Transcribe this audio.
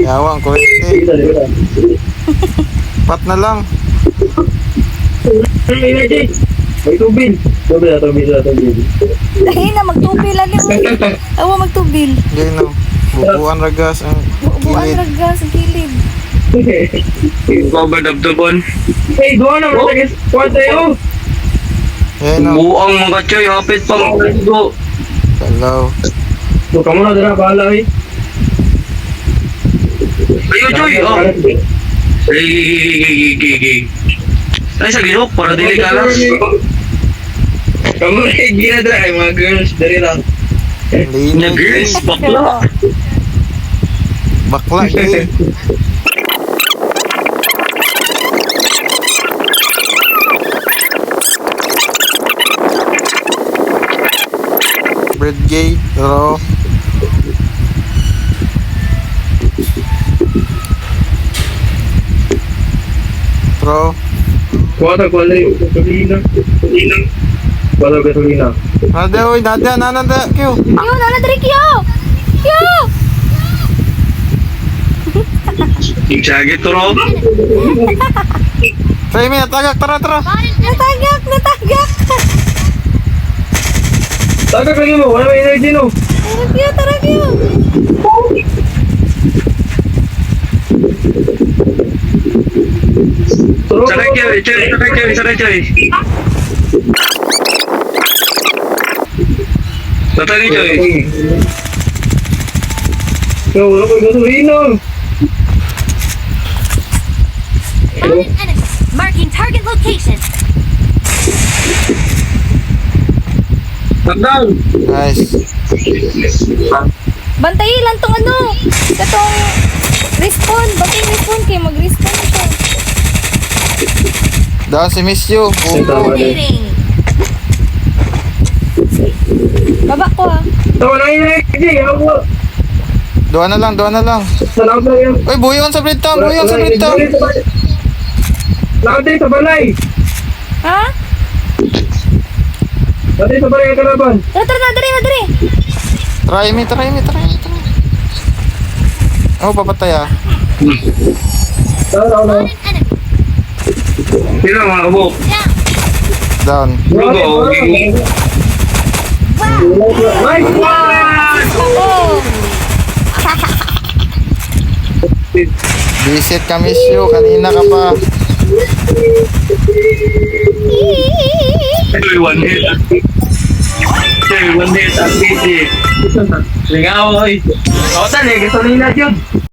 Yawang kuwente. Pat na lang. May tubil. Tubil. Dahil na, magtubil lang yung... Awa, magtubil. Hindi no. Bubuan ragas ang Buwan kilid. raga sa gilid. Covered up the bone. Hey, doon na mga kwarta yun. Yan no. Buang mga choy, hapit pa mga go. Hello. So, kamu na dira, bahala eh. Ayo choy, oh. Ay, sa ginok, para dili ka lang. Kamu na gina dira, ay mga girls, dari lang. Hindi na Girls, bakla. Bakla gay. Bread gay. Pero Kuwata ko lang gasolina. Kuwata gasolina. nada oy, nada kyo. Yo, nana dari kyo! Kyo! Iksagit to ro. Try me natagak tara. Natagak! Taga kali mo, wala may energy no. Tara kyo! Saray choy. Tatani choy. So, wala ko gasolina. Found an enemy. Marking target location. Down. Nice. Bantayin lang tong ano! Katong respawn! Bantayin respawn kayo, mag-respawn na siya. Down si Miss You. Dominating. Baba ko ah. Tawa na yung energy. Ako. Doon na lang. Salamat lang yan. Uy, buyon sa bread town. Lakad din sa balay. Ha? Lakad din sa balay ang kalaban. Tara, dali! Try me. Oh, papatay ah. Tara. Found an enemy. Sino mga kabok? Down. Down. Lugo. Nice one! Oh! Visit ka Miss You. Kanina ka pa. Choy, one hit. Choy, one hit. Ang busy. Lingaw, oy. Kautan eh, gasolina yun.